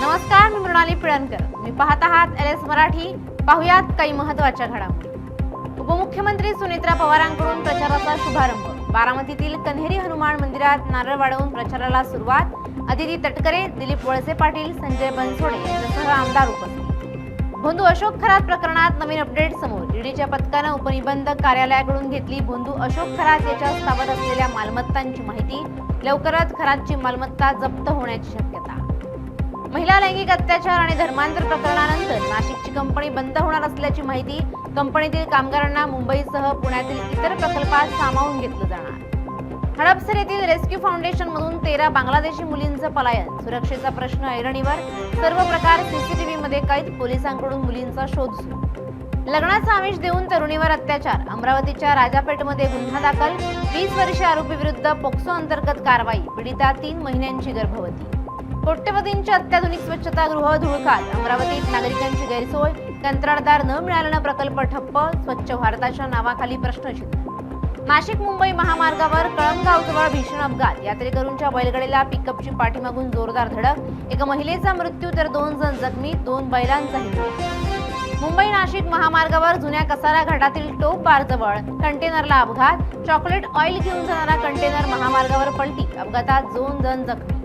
नमस्कार, मी मृणाली पिळणकर. मी पाहत आहात LS मराठी. पाहुयात काही महत्त्वाच्या घडामोडी. उपमुख्यमंत्री सुनेत्रा पवारांकडून प्रचाराचा शुभारंभ. बारामतीतील कन्हेरी हनुमान मंदिरात नारळ वाढवून प्रचाराला सुरुवात. अदिती तटकरे, दिलीप वळसे पाटील, संजय बनसोडे यांच्यासह आमदार उपस्थित. भोंदू अशोक खरात प्रकरणात नवीन अपडेट समोर. ईडीच्या पथकानं उपनिबंधक कार्यालयाकडून घेतली भोंदू अशोक खरात याच्या ताब्यात असलेल्या मालमत्तांची माहिती. लवकरच खरातची मालमत्ता जप्त होण्याची शक्यता. महिला लैंगिक अत्याचार आणि धर्मांतर प्रकरणानंतर नाशिकची कंपनी बंद होणार असल्याची माहिती. कंपनीतील कामगारांना मुंबईसह पुण्यातील इतर प्रकल्पात सामावून घेतलं जाणार. हडपसर येथील रेस्क्यू फाउंडेशन मधून 13 बांगलादेशी मुलींचं पलायन. सुरक्षेचा प्रश्न ऐरणीवर. सर्व प्रकार CCTV मध्ये कैद. पोलिसांकडून मुलींचा शोध सुरू. लग्नाचा आमिष देऊन तरुणीवर अत्याचार. अमरावतीच्या राजापेठमध्ये गुन्हा दाखल. 20 वर्षीय आरोपी विरुद्ध पोक्सो अंतर्गत कारवाई. पीडिता 3 महिन्यांची गर्भवती. कोट्यवधींचे अत्याधुनिक स्वच्छतागृह धुळखात. अमरावतीत नागरिकांची गैरसोय. कंत्राटदार न मिळाल्यानं प्रकल्प ठप्प. स्वच्छ भारताच्या नावाखाली प्रश्नचिन्ह. नाशिक मुंबई महामार्गावर कळमगावजवळ भीषण अपघात. यात्रेकरूंच्या बैलगाडीला पिकअपची पाठीमागून जोरदार धडक. एका महिलेचा मृत्यू तर 2 जण जखमी. 2 बैलांचाही मृत्यू. मुंबई नाशिक महामार्गावर जुन्या कसारा घाटातील टोप बारजवळ कंटेनरला अपघात. चॉकलेट ऑइल घेऊन जाणारा कंटेनर महामार्गावर पलटी. अपघातात 2 जण जखमी.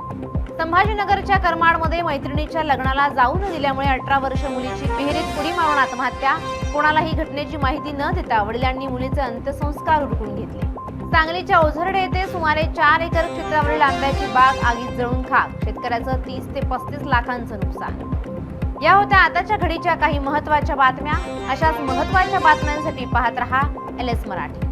संभाजीनगरच्या करमाडमध्ये मैत्रिणीच्या लग्नाला जाऊ न दिल्यामुळे 18 वर्ष मुलीची विहिरीत उडी मारून आत्महत्या. कोणालाही घटनेची माहिती न देता वडिलांनी मुलीचे अंत्यसंस्कार उरकून घेतले. सांगलीच्या ओझरडे येथे सुमारे 4 एकर क्षेत्रावरील आंब्याची बाग आगीत जळून खाक. शेतकऱ्याचं 30 ते 35 लाखांचं नुकसान. या होत्या आताच्या घडीच्या काही महत्त्वाच्या बातम्या. अशाच महत्त्वाच्या बातम्यांसाठी पाहत रहा LS मराठी.